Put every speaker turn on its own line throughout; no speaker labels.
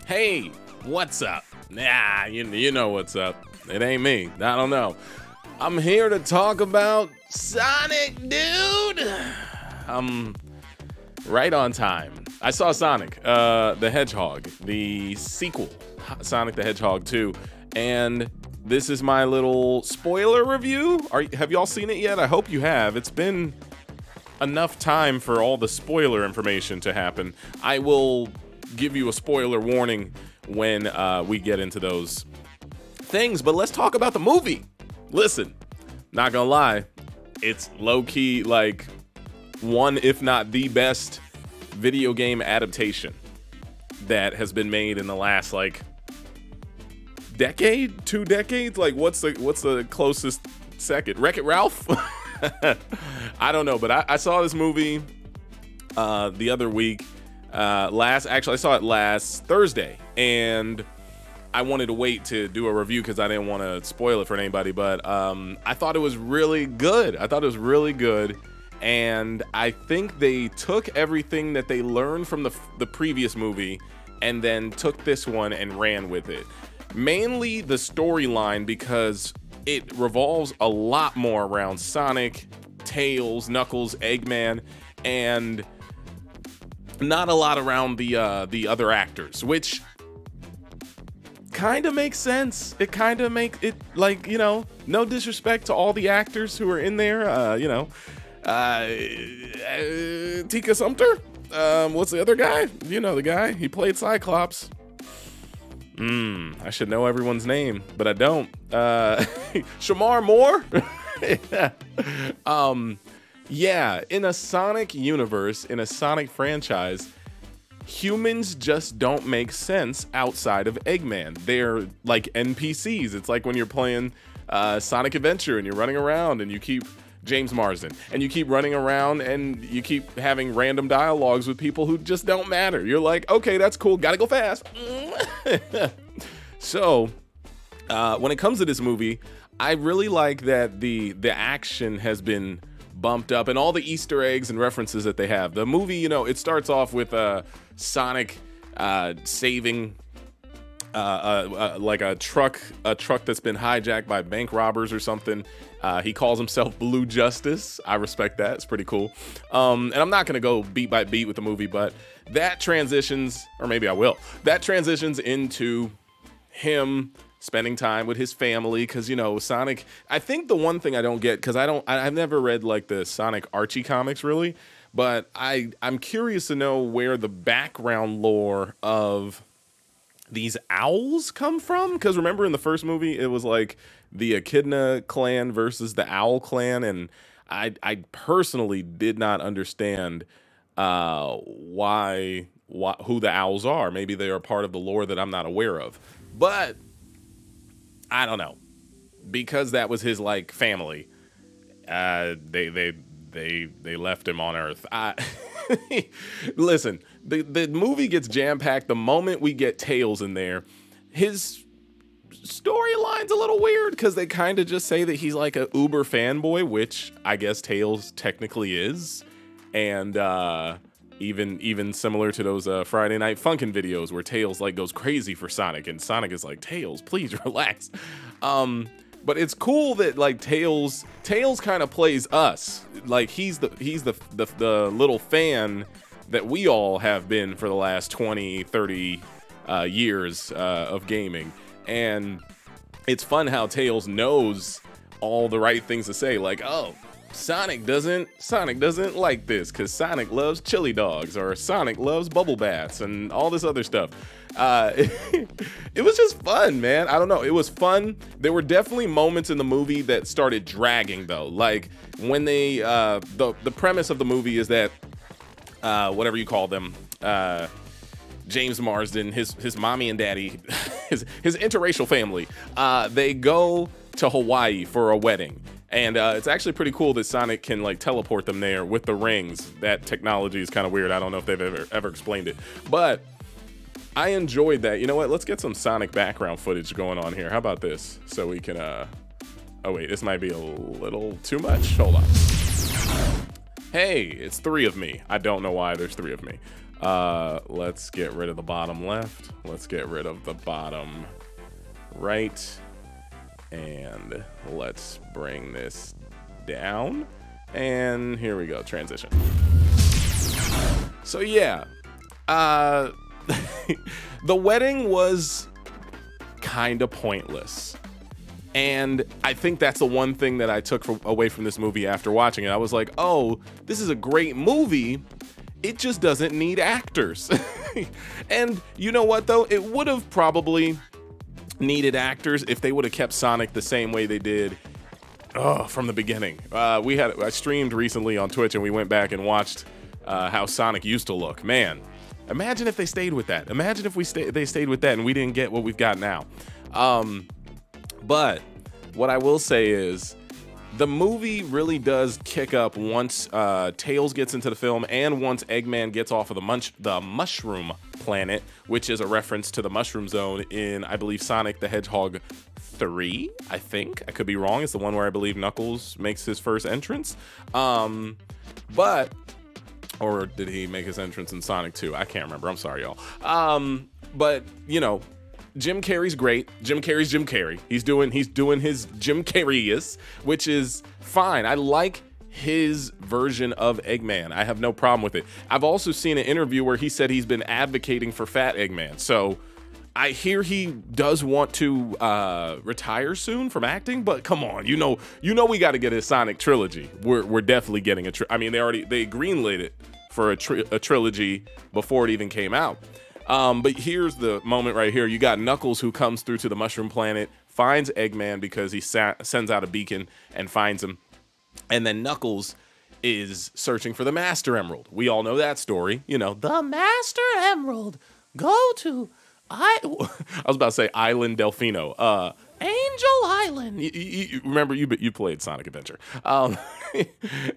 Hey, what's up? Nah, you know what's up. It ain't me. I don't know. I'm here to talk about Sonic, dude. I'm right on time. I saw Sonic, the Hedgehog, the sequel, Sonic the Hedgehog 2, and this is my little spoiler review. Have y'all seen it yet? I hope you have. It's been enough time for all the spoiler information to happen. I will give you a spoiler warning when we get into those things, but let's talk about the movie. Listen, not gonna lie, it's low-key like one, if not the best video game adaptation that has been made in the last like decade, 2 decades. Like what's the closest second? Wreck-It Ralph? I don't know, but I saw this movie the other week. Actually I saw it last Thursday, and I wanted to wait to do a review because I didn't want to spoil it for anybody, but I thought it was really good. And I think they took everything that they learned from the previous movie and then took this one and ran with it. Mainly the storyline, because it revolves a lot more around Sonic, Tails, Knuckles, Eggman, and not a lot around the other actors, which kind of makes sense. It kind of makes it, like, you know, no disrespect to all the actors who are in there, you know, Tika Sumter, what's the other guy? You know the guy, he played Cyclops. I should know everyone's name, but I don't. Shamar Moore. Yeah, in a Sonic universe, in a Sonic franchise, humans just don't make sense outside of Eggman. They're like NPCs. It's like when you're playing Sonic Adventure and you're running around and you keep James Marsden and you keep running around and you keep having random dialogues with people who just don't matter. You're like, okay, that's cool, gotta go fast. So when it comes to this movie, I really like that the action has been bumped up and all the Easter eggs and references that they have. The movie, you know, it starts off with Sonic saving like a truck that's been hijacked by bank robbers or something. He calls himself Blue Justice. I respect that. It's pretty cool. And I'm not gonna go beat by beat with the movie, but that transitions, or maybe I will. That transitions into him spending time with his family, because, you know, Sonic, I think the one thing I don't get, because I've never read like the Sonic Archie comics really, but I'm curious to know where the background lore of these owls come from, because remember in the first movie it was like the Echidna clan versus the Owl clan, and I personally did not understand who the owls are. Maybe they are part of the lore that I'm not aware of, but I don't know, because that was his like family. They left him on Earth. Listen, the movie gets jam-packed the moment we get Tails in there. His storyline's a little weird because they kind of just say that he's like a uber fanboy, which I guess Tails technically is, and even similar to those Friday Night Funkin' videos where Tails like goes crazy for Sonic, and Sonic is like, Tails, please relax. But it's cool that like Tails kind of plays us. Like he's the little fan that we all have been for the last 20, 30 years of gaming. And it's fun how Tails knows all the right things to say, like, oh, Sonic doesn't like this because Sonic loves chili dogs, or Sonic loves bubble baths and all this other stuff. It was just fun, man. I don't know, it was fun. There were definitely moments in the movie that started dragging though, like when they the premise of the movie is that whatever you call them, James Marsden, his mommy and daddy, his interracial family, they go to Hawaii for a wedding. And it's actually pretty cool that Sonic can like teleport them there with the rings. That technology is kind of weird. I don't know if they've ever explained it, but I enjoyed that. You know what? Let's get some Sonic background footage going on here. How about this? So we can, oh wait, this might be a little too much. Hold on. Hey, it's 3 of me. I don't know why there's 3 of me. Let's get rid of the bottom left. Let's get rid of the bottom right. And let's bring this down. And here we go, transition. So yeah, the wedding was kind of pointless. And I think that's the one thing that I took away from this movie after watching it. I was like, oh, this is a great movie. It just doesn't need actors. And you know what, though? It would have probably needed actors if they would have kept Sonic the same way they did from the beginning. I streamed recently on Twitch, and we went back and watched how Sonic used to look. Man, imagine if they stayed with that. Imagine if they stayed with that and we didn't get what we've got now. But what I will say is the movie really does kick up once Tails gets into the film and once Eggman gets off of the mushroom planet, which is a reference to the mushroom zone in, I believe, Sonic the Hedgehog 3, I think. I could be wrong. It's the one where I believe Knuckles makes his first entrance. Or did he make his entrance in Sonic 2? I can't remember. I'm sorry, y'all. But, you know, Jim Carrey's great. Jim Carrey's Jim Carrey. He's doing his Jim Carrey-ious, which is fine. I like his version of Eggman. I have no problem with it. I've also seen an interview where he said he's been advocating for Fat Eggman. So I hear he does want to retire soon from acting, but come on, you know we got to get a Sonic trilogy. We're definitely getting I mean, they greenlit it for a trilogy before it even came out. But here's the moment right here. You got Knuckles, who comes through to the mushroom planet, finds Eggman because he sends out a beacon and finds him. And then Knuckles is searching for the Master Emerald. We all know that story. You know, the Master Emerald. Go to... I was about to say Island Delfino. Angel Island. You remember you played Sonic Adventure,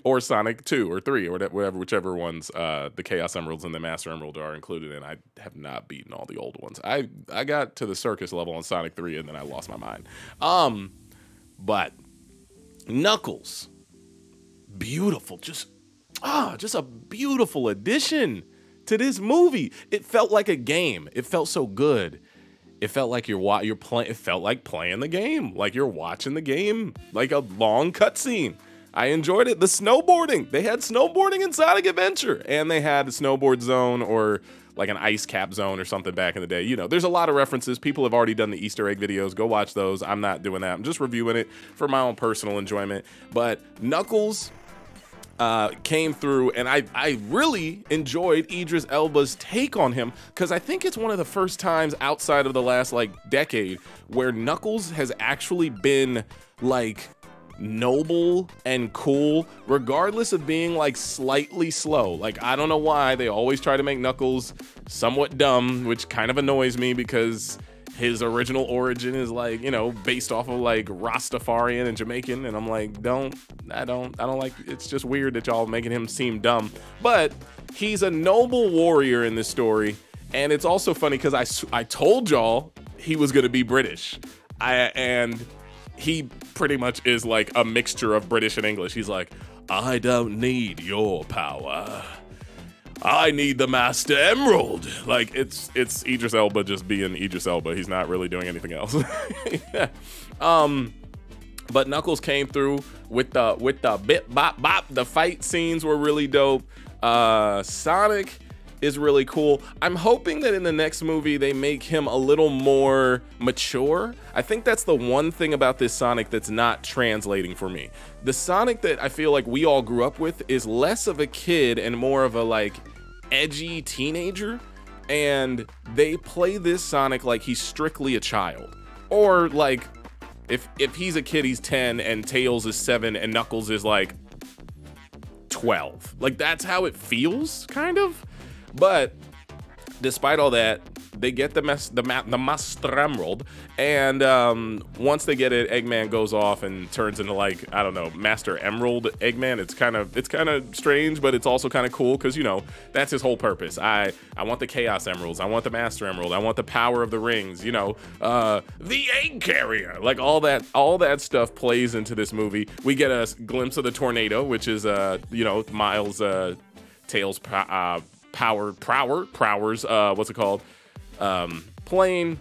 or Sonic 2 or 3 or whatever, whichever ones the Chaos Emeralds and the Master Emerald are included in. I have not beaten all the old ones. I got to the circus level on Sonic 3 and then I lost my mind. But Knuckles, beautiful, just a beautiful addition to this movie. It felt like a game. It felt so good. It felt like you're playing. It felt like playing the game, like you're watching the game, like a long cutscene. I enjoyed it. The snowboarding. They had snowboarding in Sonic Adventure, and they had a snowboard zone or like an ice cap zone or something back in the day. You know, there's a lot of references. People have already done the Easter egg videos. Go watch those. I'm not doing that. I'm just reviewing it for my own personal enjoyment. But Knuckles came through, and I really enjoyed Idris Elba's take on him, because I think it's one of the first times outside of the last like decade where Knuckles has actually been like noble and cool, regardless of being like slightly slow. Like, I don't know why they always try to make Knuckles somewhat dumb, which kind of annoys me because his original origin is like, you know, based off of like Rastafarian and Jamaican, and I'm like, I don't like, it's just weird that y'all making him seem dumb. But he's a noble warrior in this story, and it's also funny because I told y'all he was gonna be British, and he pretty much is like a mixture of British and English. He's like, I don't need your power, I need the Master Emerald. Like, it's Idris Elba just being Idris Elba. He's not really doing anything else. But Knuckles came through with the bip bop bop. The fight scenes were really dope. Sonic is really cool. I'm hoping that in the next movie they make him a little more mature. I think that's the one thing about this Sonic that's not translating for me. The Sonic that I feel like we all grew up with is less of a kid and more of a like edgy teenager, and they play this Sonic like he's strictly a child, or like if he's a kid, he's 10 and Tails is 7 and Knuckles is like 12. Like, that's how it feels, kind of. But despite all that, they get the Master Emerald, and once they get it, Eggman goes off and turns into, like, I don't know, Master Emerald Eggman. It's kind of strange, but it's also kind of cool because, you know, that's his whole purpose. I want the Chaos Emeralds, I want the Master Emerald, I want the power of the rings, you know, the egg carrier, like all that stuff plays into this movie. We get a glimpse of the tornado, which is you know, Miles Tails Prowers, what's it called? Plane.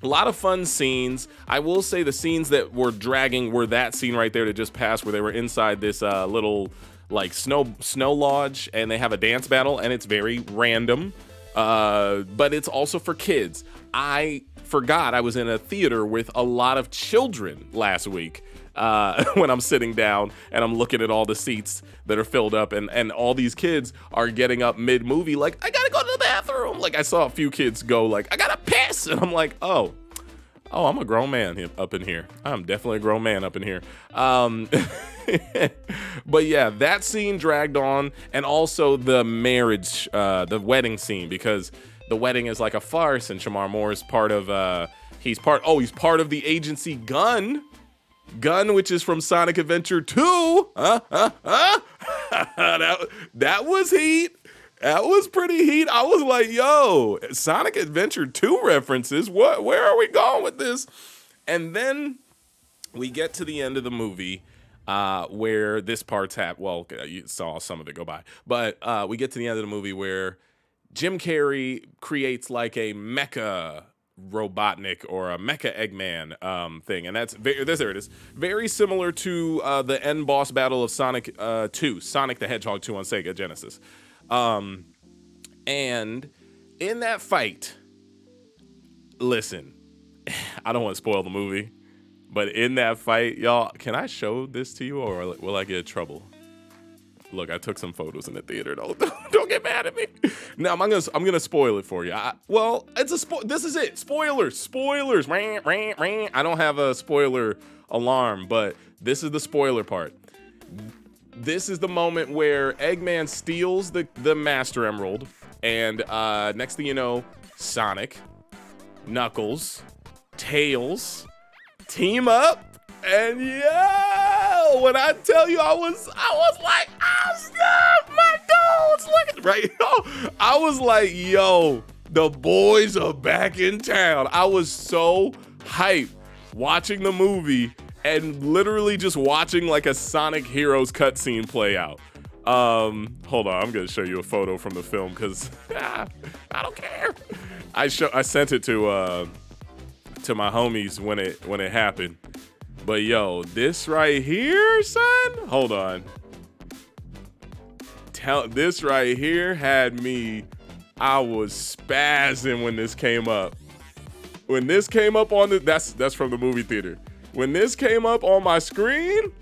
A lot of fun scenes. I will say the scenes that were dragging were that scene right there that just passed, where they were inside this little like snow lodge, and they have a dance battle, and it's very random, but it's also for kids. I forgot I was in a theater with a lot of children last week. When I'm sitting down and I'm looking at all the seats that are filled up, and all these kids are getting up mid-movie like, I gotta go to the bathroom. Like, I saw a few kids go like, I gotta piss. And I'm like, oh, I'm a grown man up in here. I'm definitely a grown man up in here. But yeah, that scene dragged on, and also the marriage, the wedding scene, because the wedding is like a farce, and Shamar Moore is part of, he's part of the agency Gun, which is from Sonic Adventure 2. That was heat. That was pretty heat. I was like, yo, Sonic Adventure 2 references. Where are we going with this? And then we get to the end of the movie where this part's well, you saw some of it go by. But we get to the end of the movie where Jim Carrey creates like a mecha Robotnik or a mecha Eggman thing, and there it is, very similar to the end boss battle of Sonic 2, Sonic the Hedgehog 2 on Sega Genesis. And in that fight, listen, I don't want to spoil the movie, but in that fight, y'all, can I show this to you, or will I get in trouble? Look, I took some photos in the theater. Don't get mad at me. Now I'm gonna spoil it for you. Well, it's a this is it. Spoilers. I don't have a spoiler alarm, but this is the spoiler part. This is the moment where Eggman steals the Master Emerald, and next thing you know, Sonic, Knuckles, Tails team up. And yo, when I tell you, I was like, oh snap, my goals, look at right. I was like, yo, the boys are back in town. I was so hyped watching the movie and literally just watching like a Sonic Heroes cutscene play out. Hold on, I'm gonna show you a photo from the film because I don't care. I sent it to my homies when it happened. But yo, this right here, son, hold on. This right here had me, I was spazzing when this came up. When this came up on that's from the movie theater. When this came up on my screen,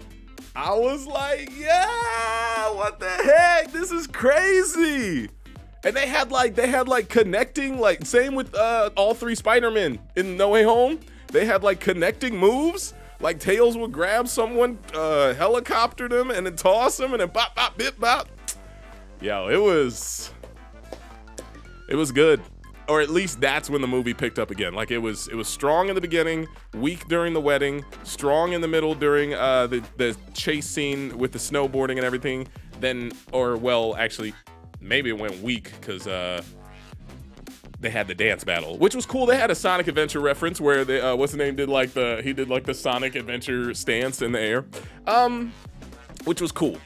I was like, yeah, what the heck? This is crazy. And they had like connecting, like same with all three Spider-Men in No Way Home. They had like connecting moves. Like Tails would grab someone, helicopter them, and then toss them, and then bop, bop, bip, bop. Yo, it was good. Or at least that's when the movie picked up again. Like it was strong in the beginning, weak during the wedding, strong in the middle during the chase scene with the snowboarding and everything. Then, or well, actually, maybe it went weak because they had the dance battle, which was cool. They had a Sonic Adventure reference where they, what's the name, did like the Sonic Adventure stance in the air, which was cool.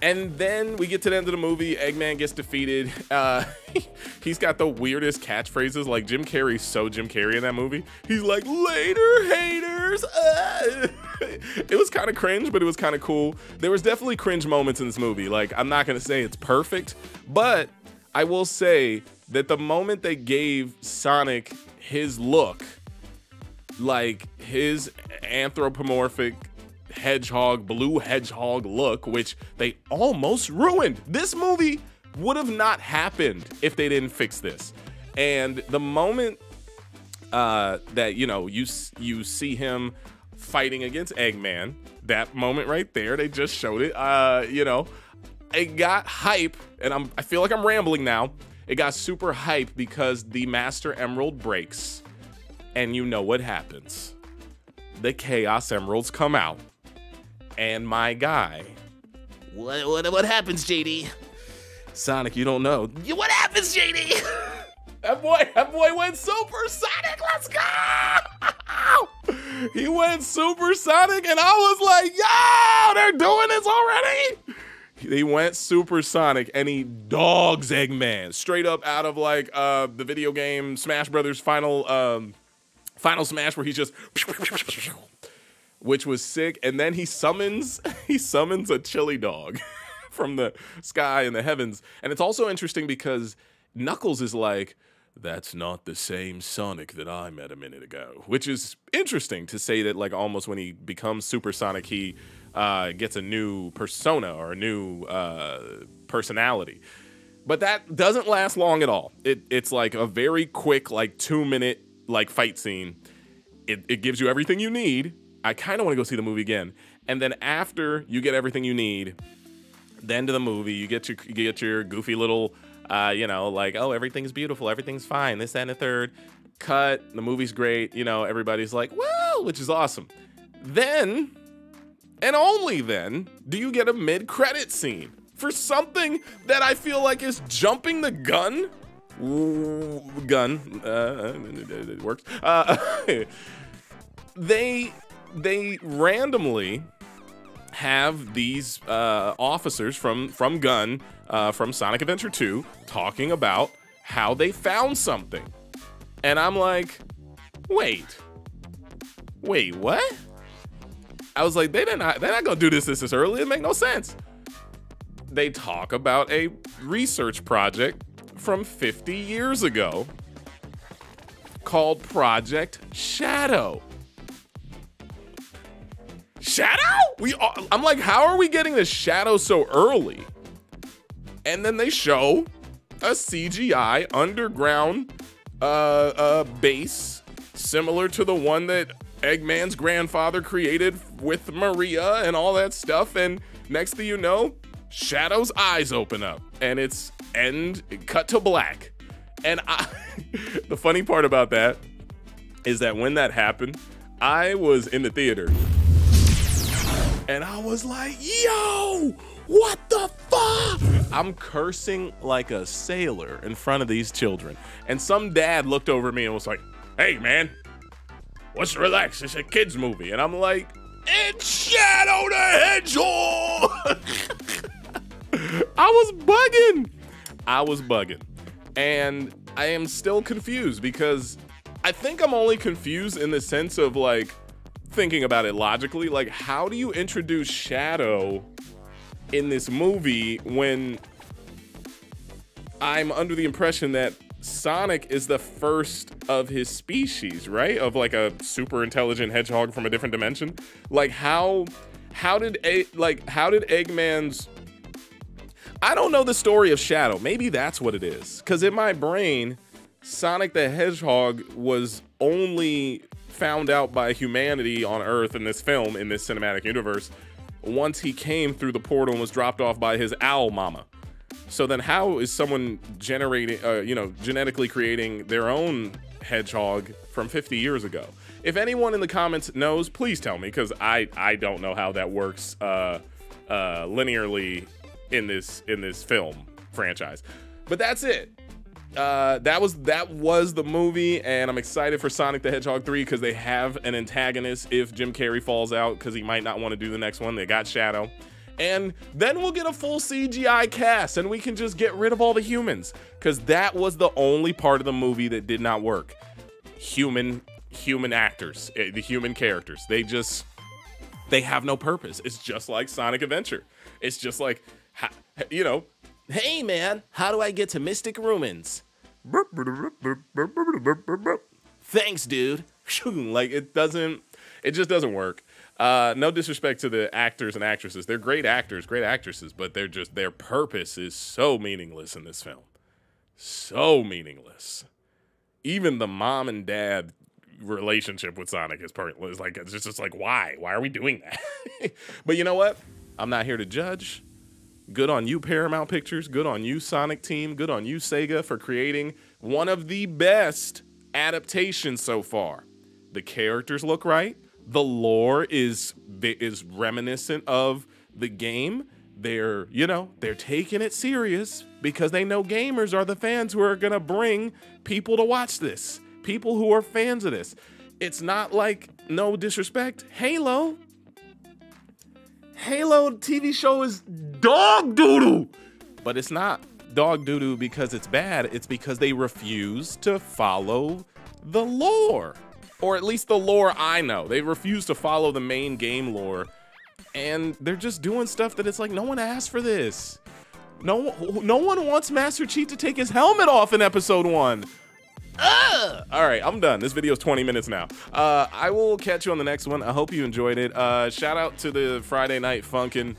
And then we get to the end of the movie. Eggman gets defeated. He's got the weirdest catchphrases. Like Jim Carrey's so Jim Carrey in that movie. He's like, later, haters. It was kind of cringe, but it was kind of cool. There was definitely cringe moments in this movie. Like, I'm not gonna say it's perfect, but I will say that the moment they gave Sonic his look, like his anthropomorphic hedgehog, blue hedgehog look, which they almost ruined. This movie would have not happened if they didn't fix this. And the moment that, you know, you see him fighting against Eggman, that moment right there, they just showed it, you know, it got hype, and I feel like I'm rambling now. It got super hype because the Master Emerald breaks, and you know what happens. The Chaos Emeralds come out, and my guy, what happens, JD? Sonic, you don't know. What happens, JD? That boy went Super Sonic. Let's go! He went Super Sonic, and I was like, yo, they're doing this already? They went supersonic and he dogs Eggman straight up out of like the video game Smash Brothers Final Smash, where he's just, which was sick. And then he summons a chili dog from the sky and the heavens. And it's also interesting because Knuckles is like, that's not the same Sonic that I met a minute ago, which is interesting to say that, like, almost when he becomes supersonic, he gets a new persona or a new personality. But that doesn't last long at all. It's like a very quick, like 2-minute like fight scene. It gives you everything you need. I kind of want to go see the movie again. And then after you get everything you need, then to the movie, you get your goofy little you know, like, oh, everything's beautiful, everything's fine, this, that, and the third. Cut, the movie's great, you know, everybody's like, woo, which is awesome. Then, and only then, do you get a mid-credit scene for something that I feel like is jumping the gun. It works. They randomly have these officers from Gun, from Sonic Adventure 2, talking about how they found something. And I'm like, wait, what? I was like, they're not gonna do this early. It make no sense. They talk about a research project from 50 years ago called Project Shadow. Shadow? I'm like, how are we getting the Shadow so early? And then they show a CGI underground base similar to the one that Eggman's grandfather created with Maria and all that stuff. And next thing you know, Shadow's eyes open up and it's cut to black. And the funny part about that is that when that happened, I was in the theater and I was like, yo, what the fuck? I'm cursing like a sailor in front of these children. And some dad looked over at me and was like, hey man, let's relax, it's a kid's movie. And I'm like, it's Shadow the Hedgehog. I was bugging. And I am still confused because I think I'm only confused in the sense of like thinking about it logically. Like, how do you introduce Shadow in this movie when I'm under the impression that Sonic is the first of his species, right? Of like a super intelligent hedgehog from a different dimension. Like how did Eggman's, I don't know the story of Shadow. Maybe that's what it is. Because in my brain, Sonic the Hedgehog was only found out by humanity on Earth in this film, in this cinematic universe, once he came through the portal and was dropped off by his owl mama. So then how is someone generating, genetically creating their own hedgehog from 50 years ago? If anyone in the comments knows, please tell me, because I don't know how that works linearly in this film franchise. But that's it. That was the movie, and I'm excited for Sonic the Hedgehog 3 because they have an antagonist if Jim Carrey falls out, because he might not want to do the next one. They got Shadow. And then we'll get a full CGI cast and we can just get rid of all the humans, because that was the only part of the movie that did not work. Human actors, the human characters, they have no purpose. It's just like Sonic Adventure. It's just like, you know, hey man, how do I get to Mystic Ruins? Thanks, dude. Like, it just doesn't work. No disrespect to the actors and actresses. They're great actors, great actresses, but their purpose is so meaningless in this film. So meaningless. Even the mom and dad relationship with Sonic is pointless. Like, it's just like, why? Why are we doing that? But you know what? I'm not here to judge. Good on you, Paramount Pictures. Good on you, Sonic team. Good on you, Sega, for creating one of the best adaptations so far. The characters look right. The lore is reminiscent of the game. They're taking it serious because they know gamers are the fans who are gonna bring people to watch this. People who are fans of this. It's not like, no disrespect, Halo. Halo TV show is dog doodle. But it's not dog doodle because it's bad. It's because they refuse to follow the lore. Or at least the lore I know. They refuse to follow the main game lore. And they're just doing stuff that it's like, no one asked for this. No one wants Master Chief to take his helmet off in episode 1. All right, I'm done. This video is 20 minutes now. I will catch you on the next one. I hope you enjoyed it. Shout out to the Friday Night Funkin'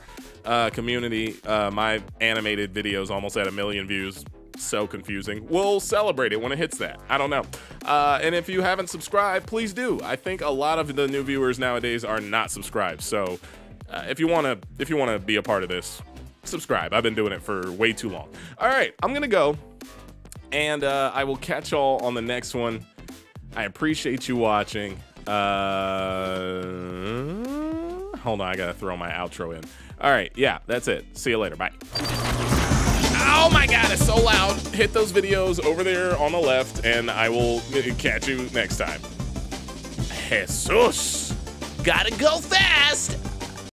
community. My animated videos almost at 1 million views. So confusing. We'll celebrate it when it hits that. I don't know. And if you haven't subscribed, please do. I think a lot of the new viewers nowadays are not subscribed. So if you wanna be a part of this, subscribe. I've been doing it for way too long. All right, I'm gonna go, and I will catch y'all on the next one. I appreciate you watching. Hold on, I gotta throw my outro in. All right, yeah, that's it. See you later. Bye. Oh my God, it's so loud. Hit those videos over there on the left, and I will catch you next time. Jesus. Gotta go fast.